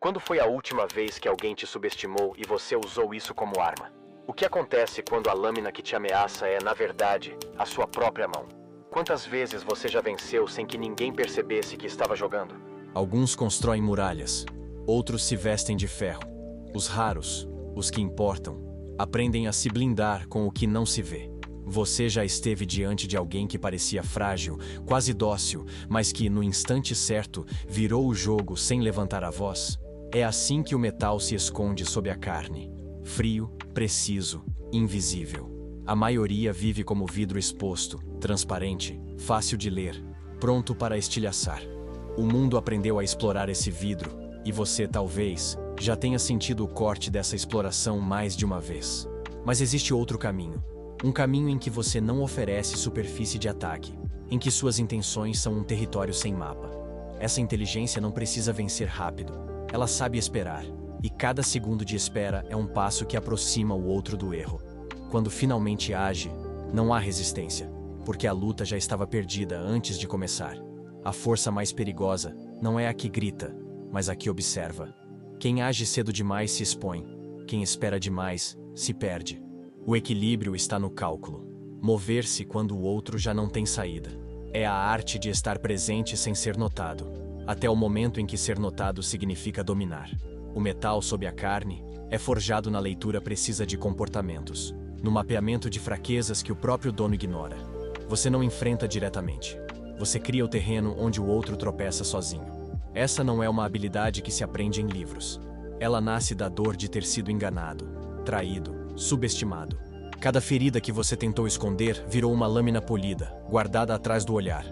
Quando foi a última vez que alguém te subestimou e você usou isso como arma? O que acontece quando a lâmina que te ameaça é, na verdade, a sua própria mão? Quantas vezes você já venceu sem que ninguém percebesse que estava jogando? Alguns constroem muralhas, outros se vestem de ferro. Os raros, os que importam, aprendem a se blindar com o que não se vê. Você já esteve diante de alguém que parecia frágil, quase dócil, mas que, no instante certo, virou o jogo sem levantar a voz? É assim que o metal se esconde sob a carne. Frio, preciso, invisível. A maioria vive como vidro exposto, transparente, fácil de ler, pronto para estilhaçar. O mundo aprendeu a explorar esse vidro, e você, talvez, já tenha sentido o corte dessa exploração mais de uma vez. Mas existe outro caminho. Um caminho em que você não oferece superfície de ataque, em que suas intenções são um território sem mapa. Essa inteligência não precisa vencer rápido, ela sabe esperar, e cada segundo de espera é um passo que aproxima o outro do erro. Quando finalmente age, não há resistência, porque a luta já estava perdida antes de começar. A força mais perigosa não é a que grita, mas a que observa. Quem age cedo demais se expõe, quem espera demais se perde. O equilíbrio está no cálculo. Mover-se quando o outro já não tem saída. É a arte de estar presente sem ser notado, até o momento em que ser notado significa dominar. O metal sob a carne é forjado na leitura precisa de comportamentos, no mapeamento de fraquezas que o próprio dono ignora. Você não enfrenta diretamente. Você cria o terreno onde o outro tropeça sozinho. Essa não é uma habilidade que se aprende em livros. Ela nasce da dor de ter sido enganado, traído, subestimado. Cada ferida que você tentou esconder virou uma lâmina polida, guardada atrás do olhar.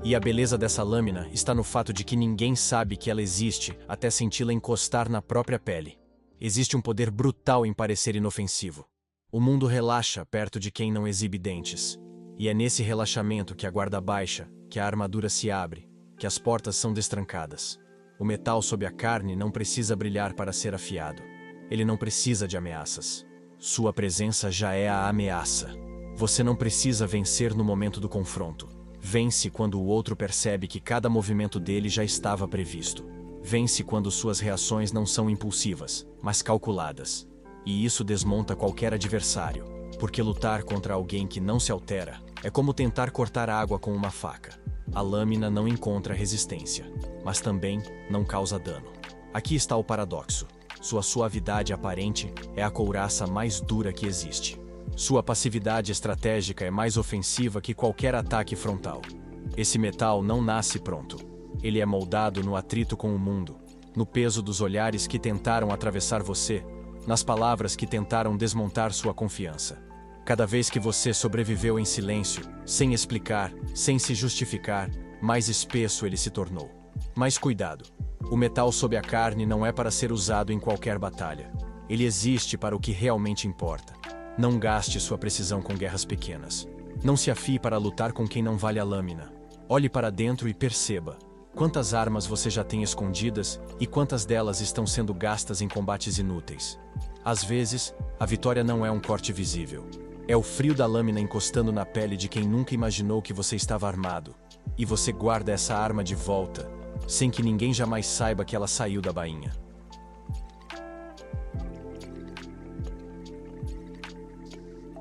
E a beleza dessa lâmina está no fato de que ninguém sabe que ela existe até senti-la encostar na própria pele. Existe um poder brutal em parecer inofensivo. O mundo relaxa perto de quem não exibe dentes. E é nesse relaxamento que a guarda baixa, que a armadura se abre, que as portas são destrancadas. O metal sob a carne não precisa brilhar para ser afiado. Ele não precisa de ameaças. Sua presença já é a ameaça. Você não precisa vencer no momento do confronto. Vence quando o outro percebe que cada movimento dele já estava previsto. Vence quando suas reações não são impulsivas, mas calculadas. E isso desmonta qualquer adversário, porque lutar contra alguém que não se altera é como tentar cortar água com uma faca. A lâmina não encontra resistência, mas também não causa dano. Aqui está o paradoxo. Sua suavidade aparente é a couraça mais dura que existe. Sua passividade estratégica é mais ofensiva que qualquer ataque frontal. Esse metal não nasce pronto. Ele é moldado no atrito com o mundo, no peso dos olhares que tentaram atravessar você, nas palavras que tentaram desmontar sua confiança. Cada vez que você sobreviveu em silêncio, sem explicar, sem se justificar, mais espesso ele se tornou. Mas cuidado. O metal sob a carne não é para ser usado em qualquer batalha. Ele existe para o que realmente importa. Não gaste sua precisão com guerras pequenas. Não se afie para lutar com quem não vale a lâmina. Olhe para dentro e perceba quantas armas você já tem escondidas e quantas delas estão sendo gastas em combates inúteis. Às vezes, a vitória não é um corte visível. É o frio da lâmina encostando na pele de quem nunca imaginou que você estava armado. E você guarda essa arma de volta, sem que ninguém jamais saiba que ela saiu da bainha.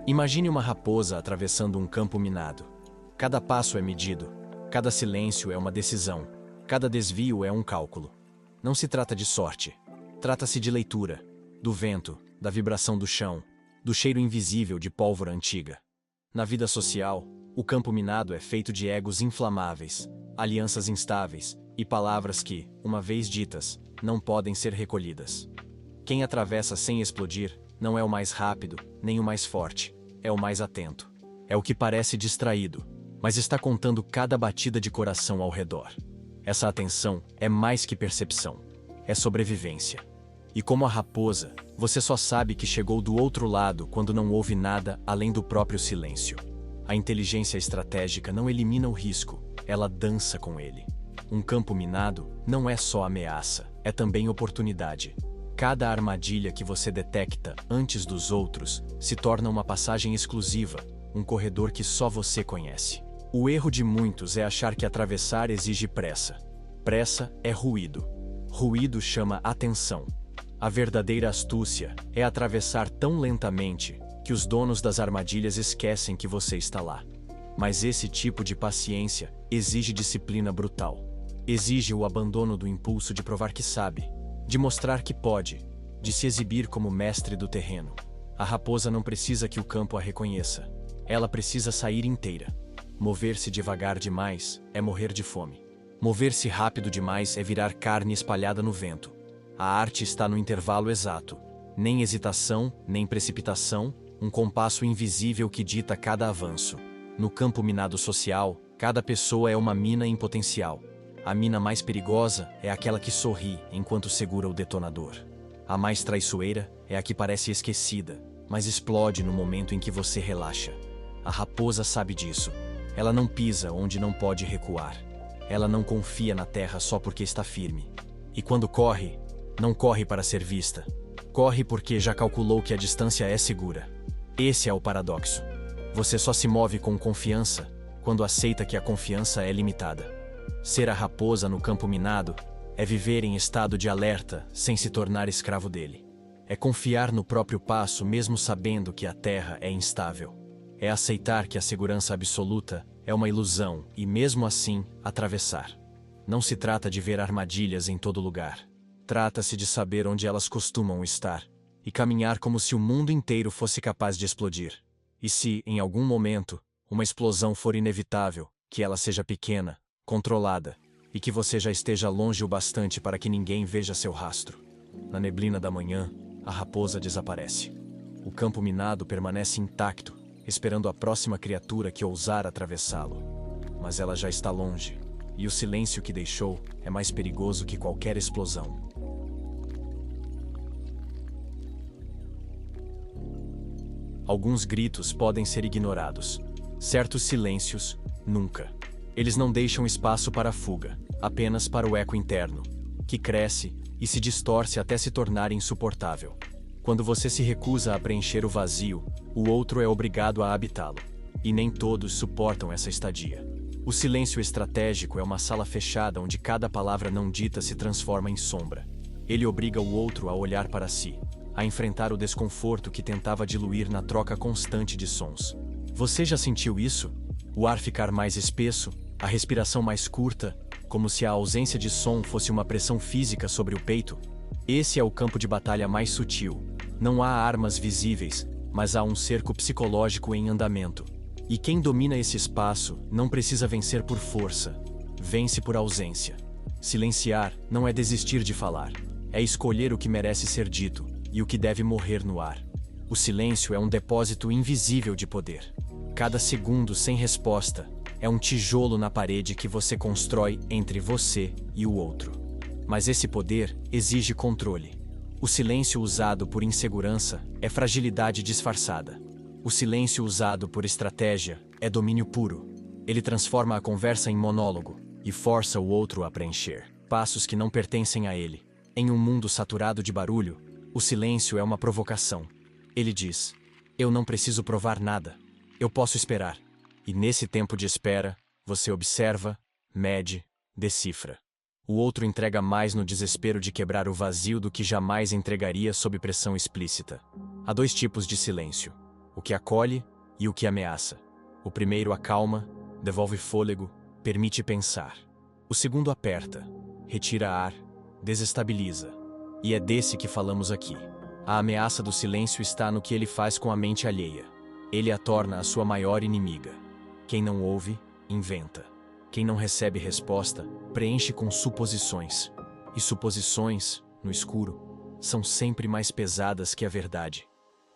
Imagine uma raposa atravessando um campo minado. Cada passo é medido, cada silêncio é uma decisão, cada desvio é um cálculo. Não se trata de sorte, trata-se de leitura, do vento, da vibração do chão, do cheiro invisível de pólvora antiga. Na vida social, o campo minado é feito de egos inflamáveis, alianças instáveis e palavras que, uma vez ditas, não podem ser recolhidas. Quem atravessa sem explodir não é o mais rápido, nem o mais forte, é o mais atento. É o que parece distraído, mas está contando cada batida de coração ao redor. Essa atenção é mais que percepção, é sobrevivência. E como a raposa, você só sabe que chegou do outro lado quando não houve nada além do próprio silêncio. A inteligência estratégica não elimina o risco, ela dança com ele. Um campo minado não é só ameaça, é também oportunidade. Cada armadilha que você detecta antes dos outros se torna uma passagem exclusiva, um corredor que só você conhece. O erro de muitos é achar que atravessar exige pressa. Pressa é ruído. Ruído chama atenção. A verdadeira astúcia é atravessar tão lentamente que os donos das armadilhas esquecem que você está lá. Mas esse tipo de paciência exige disciplina brutal. Exige o abandono do impulso de provar que sabe, de mostrar que pode, de se exibir como mestre do terreno. A raposa não precisa que o campo a reconheça. Ela precisa sair inteira. Mover-se devagar demais é morrer de fome. Mover-se rápido demais é virar carne espalhada no vento. A arte está no intervalo exato. Nem hesitação, nem precipitação, um compasso invisível que dita cada avanço. No campo minado social, cada pessoa é uma mina em potencial. A mina mais perigosa é aquela que sorri enquanto segura o detonador. A mais traiçoeira é a que parece esquecida, mas explode no momento em que você relaxa. A raposa sabe disso. Ela não pisa onde não pode recuar. Ela não confia na terra só porque está firme. E quando corre, não corre para ser vista. Corre porque já calculou que a distância é segura. Esse é o paradoxo. Você só se move com confiança quando aceita que a confiança é limitada. Ser a raposa no campo minado é viver em estado de alerta sem se tornar escravo dele. É confiar no próprio passo mesmo sabendo que a terra é instável. É aceitar que a segurança absoluta é uma ilusão e, mesmo assim, atravessar. Não se trata de ver armadilhas em todo lugar. Trata-se de saber onde elas costumam estar e caminhar como se o mundo inteiro fosse capaz de explodir. E se, em algum momento, uma explosão for inevitável, que ela seja pequena, controlada, e que você já esteja longe o bastante para que ninguém veja seu rastro. Na neblina da manhã, a raposa desaparece. O campo minado permanece intacto, esperando a próxima criatura que ousar atravessá-lo. Mas ela já está longe, e o silêncio que deixou é mais perigoso que qualquer explosão. Alguns gritos podem ser ignorados. Certos silêncios, nunca. Eles não deixam espaço para a fuga, apenas para o eco interno, que cresce e se distorce até se tornar insuportável. Quando você se recusa a preencher o vazio, o outro é obrigado a habitá-lo. E nem todos suportam essa estadia. O silêncio estratégico é uma sala fechada onde cada palavra não dita se transforma em sombra. Ele obriga o outro a olhar para si, a enfrentar o desconforto que tentava diluir na troca constante de sons. Você já sentiu isso? O ar ficar mais espesso, a respiração mais curta, como se a ausência de som fosse uma pressão física sobre o peito? Esse é o campo de batalha mais sutil. Não há armas visíveis, mas há um cerco psicológico em andamento. E quem domina esse espaço não precisa vencer por força, vence por ausência. Silenciar não é desistir de falar, é escolher o que merece ser dito e o que deve morrer no ar. O silêncio é um depósito invisível de poder. Cada segundo sem resposta é um tijolo na parede que você constrói entre você e o outro. Mas esse poder exige controle. O silêncio usado por insegurança é fragilidade disfarçada. O silêncio usado por estratégia é domínio puro. Ele transforma a conversa em monólogo e força o outro a preencher passos que não pertencem a ele. Em um mundo saturado de barulho, o silêncio é uma provocação. Ele diz: eu não preciso provar nada. Eu posso esperar. E nesse tempo de espera, você observa, mede, decifra. O outro entrega mais no desespero de quebrar o vazio do que jamais entregaria sob pressão explícita. Há dois tipos de silêncio: o que acolhe e o que ameaça. O primeiro acalma, devolve fôlego, permite pensar. O segundo aperta, retira ar, desestabiliza. E é desse que falamos aqui. A ameaça do silêncio está no que ele faz com a mente alheia. Ele a torna a sua maior inimiga. Quem não ouve, inventa. Quem não recebe resposta, preenche com suposições. E suposições, no escuro, são sempre mais pesadas que a verdade.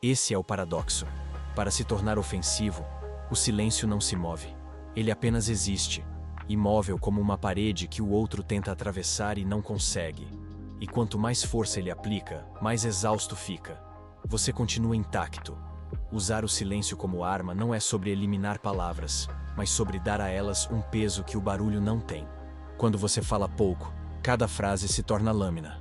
Esse é o paradoxo. Para se tornar ofensivo, o silêncio não se move. Ele apenas existe, imóvel como uma parede que o outro tenta atravessar e não consegue. E quanto mais força ele aplica, mais exausto fica. Você continua intacto. Usar o silêncio como arma não é sobre eliminar palavras, mas sobre dar a elas um peso que o barulho não tem. Quando você fala pouco, cada frase se torna lâmina.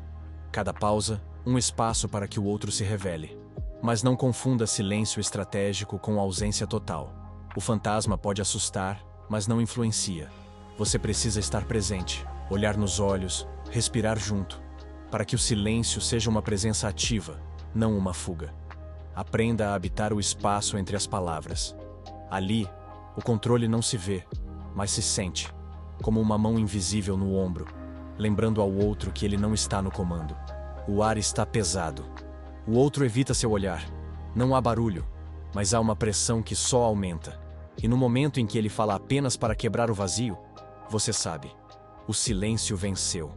Cada pausa, um espaço para que o outro se revele. Mas não confunda silêncio estratégico com ausência total. O fantasma pode assustar, mas não influencia. Você precisa estar presente, olhar nos olhos, respirar junto. para que o silêncio seja uma presença ativa, não uma fuga. Aprenda a habitar o espaço entre as palavras. Ali, o controle não se vê, mas se sente, como uma mão invisível no ombro, lembrando ao outro que ele não está no comando. O ar está pesado. O outro evita seu olhar. Não há barulho, mas há uma pressão que só aumenta. E no momento em que ele fala apenas para quebrar o vazio, você sabe, o silêncio venceu.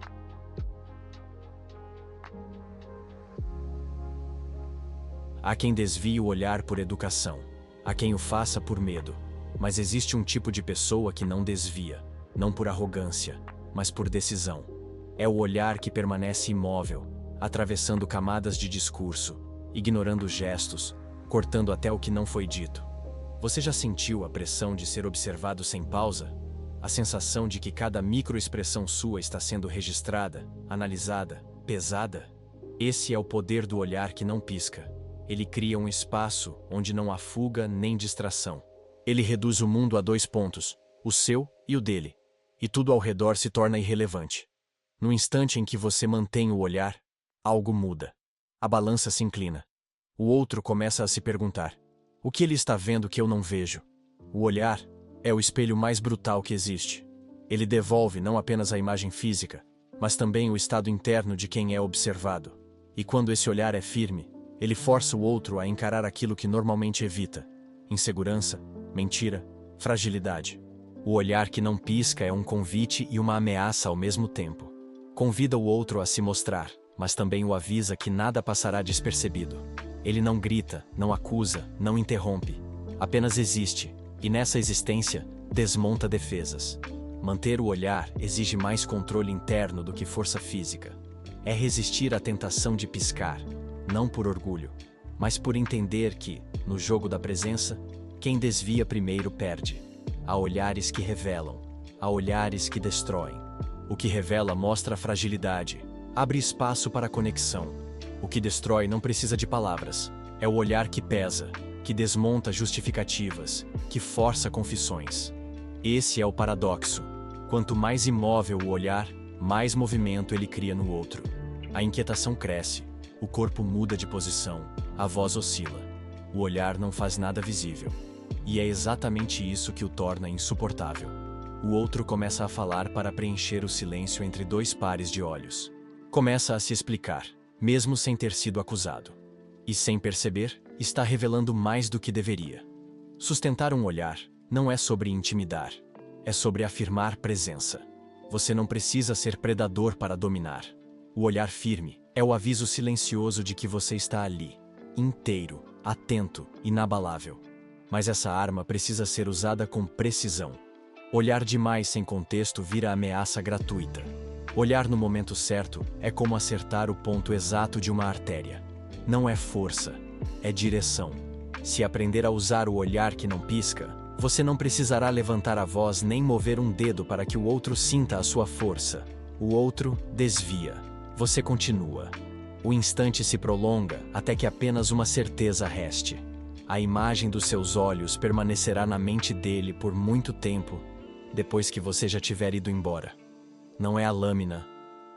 Há quem desvie o olhar por educação, há quem o faça por medo, mas existe um tipo de pessoa que não desvia, não por arrogância, mas por decisão. É o olhar que permanece imóvel, atravessando camadas de discurso, ignorando gestos, cortando até o que não foi dito. Você já sentiu a pressão de ser observado sem pausa? A sensação de que cada microexpressão sua está sendo registrada, analisada, pesada? Esse é o poder do olhar que não pisca. Ele cria um espaço onde não há fuga nem distração. Ele reduz o mundo a 2 pontos, o seu e o dele, e tudo ao redor se torna irrelevante. No instante em que você mantém o olhar, algo muda. A balança se inclina. O outro começa a se perguntar: o que ele está vendo que eu não vejo? O olhar é o espelho mais brutal que existe. Ele devolve não apenas a imagem física, mas também o estado interno de quem é observado. E quando esse olhar é firme, ele força o outro a encarar aquilo que normalmente evita: insegurança, mentira, fragilidade. O olhar que não pisca é um convite e uma ameaça ao mesmo tempo. Convida o outro a se mostrar, mas também o avisa que nada passará despercebido. Ele não grita, não acusa, não interrompe. Apenas existe, e nessa existência, desmonta defesas. Manter o olhar exige mais controle interno do que força física. É resistir à tentação de piscar, não por orgulho, mas por entender que, no jogo da presença, quem desvia primeiro perde. Há olhares que revelam, há olhares que destroem. O que revela mostra a fragilidade, abre espaço para a conexão. O que destrói não precisa de palavras. É o olhar que pesa, que desmonta justificativas, que força confissões. Esse é o paradoxo. Quanto mais imóvel o olhar, mais movimento ele cria no outro. A inquietação cresce, o corpo muda de posição, a voz oscila. O olhar não faz nada visível. E é exatamente isso que o torna insuportável. O outro começa a falar para preencher o silêncio entre 2 pares de olhos. Começa a se explicar, mesmo sem ter sido acusado. E sem perceber, está revelando mais do que deveria. Sustentar um olhar não é sobre intimidar, é sobre afirmar presença. Você não precisa ser predador para dominar. O olhar firme é o aviso silencioso de que você está ali, inteiro, atento, inabalável. Mas essa arma precisa ser usada com precisão. Olhar demais sem contexto vira ameaça gratuita. Olhar no momento certo é como acertar o ponto exato de uma artéria. Não é força, é direção. Se aprender a usar o olhar que não pisca, você não precisará levantar a voz nem mover um dedo para que o outro sinta a sua força. O outro desvia. Você continua. O instante se prolonga até que apenas uma certeza reste. A imagem dos seus olhos permanecerá na mente dele por muito tempo, depois que você já tiver ido embora. Não é a lâmina,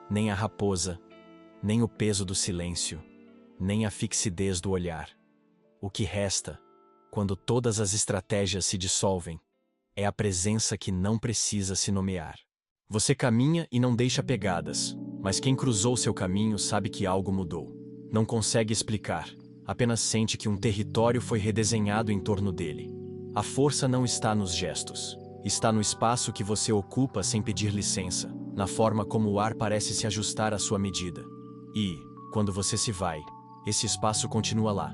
nem a raposa, nem o peso do silêncio, nem a fixidez do olhar. O que resta, quando todas as estratégias se dissolvem, é a presença que não precisa se nomear. Você caminha e não deixa pegadas, mas quem cruzou seu caminho sabe que algo mudou. Não consegue explicar, apenas sente que um território foi redesenhado em torno dele. A força não está nos gestos, está no espaço que você ocupa sem pedir licença, na forma como o ar parece se ajustar à sua medida. E, quando você se vai, esse espaço continua lá,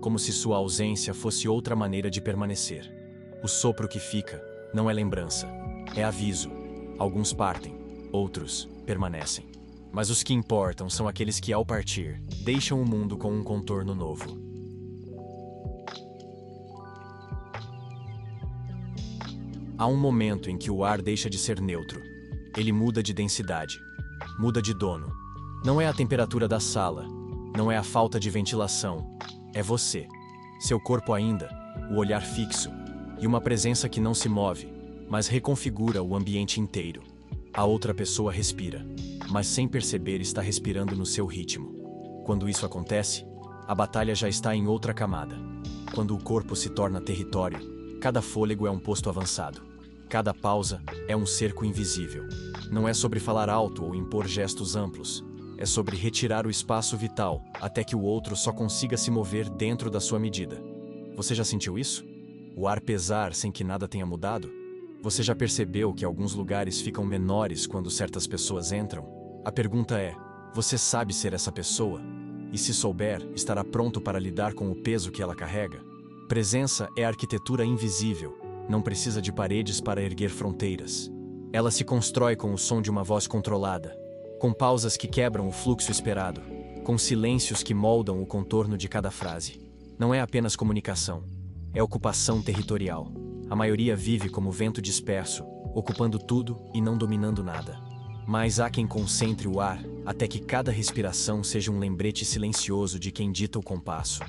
como se sua ausência fosse outra maneira de permanecer. O sopro que fica não é lembrança, é aviso. Alguns partem, outros permanecem. Mas os que importam são aqueles que, ao partir, deixam o mundo com um contorno novo. Há um momento em que o ar deixa de ser neutro. Ele muda de densidade, muda de dono. Não é a temperatura da sala, não é a falta de ventilação, é você. Seu corpo ainda, o olhar fixo, e uma presença que não se move, mas reconfigura o ambiente inteiro. A outra pessoa respira. mas sem perceber está respirando no seu ritmo. Quando isso acontece, a batalha já está em outra camada. Quando o corpo se torna território, cada fôlego é um posto avançado. Cada pausa é um cerco invisível. Não é sobre falar alto ou impor gestos amplos. É sobre retirar o espaço vital até que o outro só consiga se mover dentro da sua medida. Você já sentiu isso? O ar pesar sem que nada tenha mudado? Você já percebeu que alguns lugares ficam menores quando certas pessoas entram? A pergunta é: você sabe ser essa pessoa? E se souber, estará pronto para lidar com o peso que ela carrega? Presença é arquitetura invisível. Não precisa de paredes para erguer fronteiras. Ela se constrói com o som de uma voz controlada, com pausas que quebram o fluxo esperado, com silêncios que moldam o contorno de cada frase. Não é apenas comunicação, é ocupação territorial. A maioria vive como vento disperso, ocupando tudo e não dominando nada. Mas há quem concentre o ar até que cada respiração seja um lembrete silencioso de quem dita o compasso.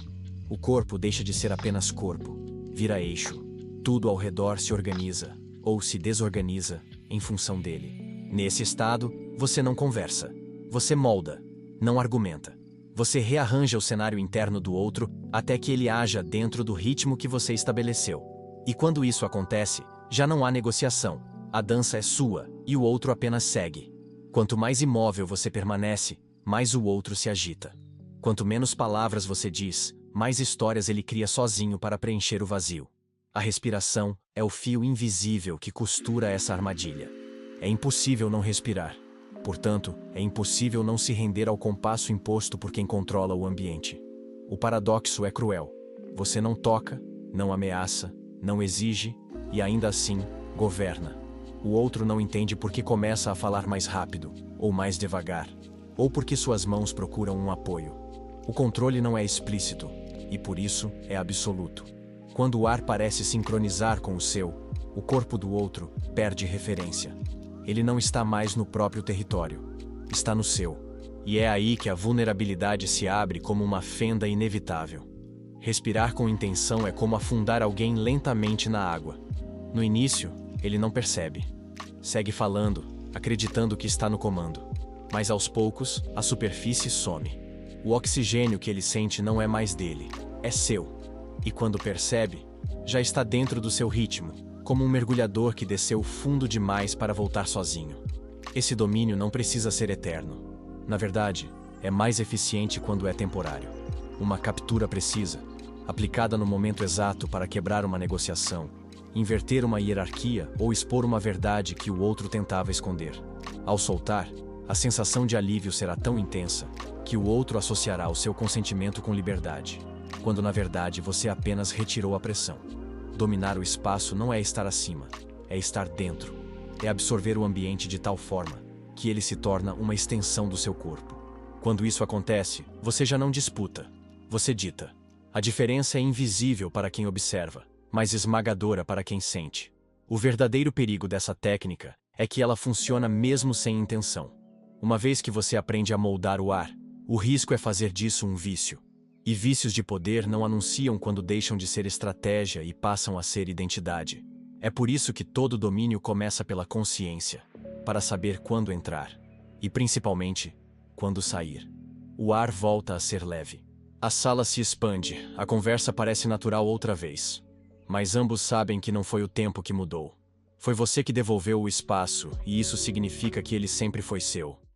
O corpo deixa de ser apenas corpo, vira eixo. Tudo ao redor se organiza, ou se desorganiza, em função dele. Nesse estado, você não conversa. Você molda, não argumenta. Você rearranja o cenário interno do outro até que ele haja dentro do ritmo que você estabeleceu. E quando isso acontece, já não há negociação. A dança é sua, e o outro apenas segue. Quanto mais imóvel você permanece, mais o outro se agita. Quanto menos palavras você diz, mais histórias ele cria sozinho para preencher o vazio. A respiração é o fio invisível que costura essa armadilha. É impossível não respirar. Portanto, é impossível não se render ao compasso imposto por quem controla o ambiente. O paradoxo é cruel. Você não toca, não ameaça, não exige e ainda assim governa. O outro não entende porque começa a falar mais rápido, ou mais devagar, ou porque suas mãos procuram um apoio. O controle não é explícito, e por isso é absoluto. Quando o ar parece sincronizar com o seu, o corpo do outro perde referência. Ele não está mais no próprio território, está no seu. E é aí que a vulnerabilidade se abre como uma fenda inevitável. Respirar com intenção é como afundar alguém lentamente na água. No início, ele não percebe. Segue falando, acreditando que está no comando. Mas aos poucos, a superfície some. O oxigênio que ele sente não é mais dele, é seu. E quando percebe, já está dentro do seu ritmo, como um mergulhador que desceu fundo demais para voltar sozinho. Esse domínio não precisa ser eterno. Na verdade, é mais eficiente quando é temporário. Uma captura precisa, aplicada no momento exato para quebrar uma negociação, inverter uma hierarquia ou expor uma verdade que o outro tentava esconder. Ao soltar, a sensação de alívio será tão intensa que o outro associará o seu consentimento com liberdade, quando na verdade você apenas retirou a pressão. Dominar o espaço não é estar acima, é estar dentro. É absorver o ambiente de tal forma que ele se torna uma extensão do seu corpo. Quando isso acontece, você já não disputa, você dita. A diferença é invisível para quem observa, mas esmagadora para quem sente. O verdadeiro perigo dessa técnica é que ela funciona mesmo sem intenção. Uma vez que você aprende a moldar o ar, o risco é fazer disso um vício. E vícios de poder não anunciam quando deixam de ser estratégia e passam a ser identidade. É por isso que todo domínio começa pela consciência, para saber quando entrar. E principalmente, quando sair. O ar volta a ser leve. A sala se expande, a conversa parece natural outra vez. Mas ambos sabem que não foi o tempo que mudou. Foi você que devolveu o espaço, e isso significa que ele sempre foi seu.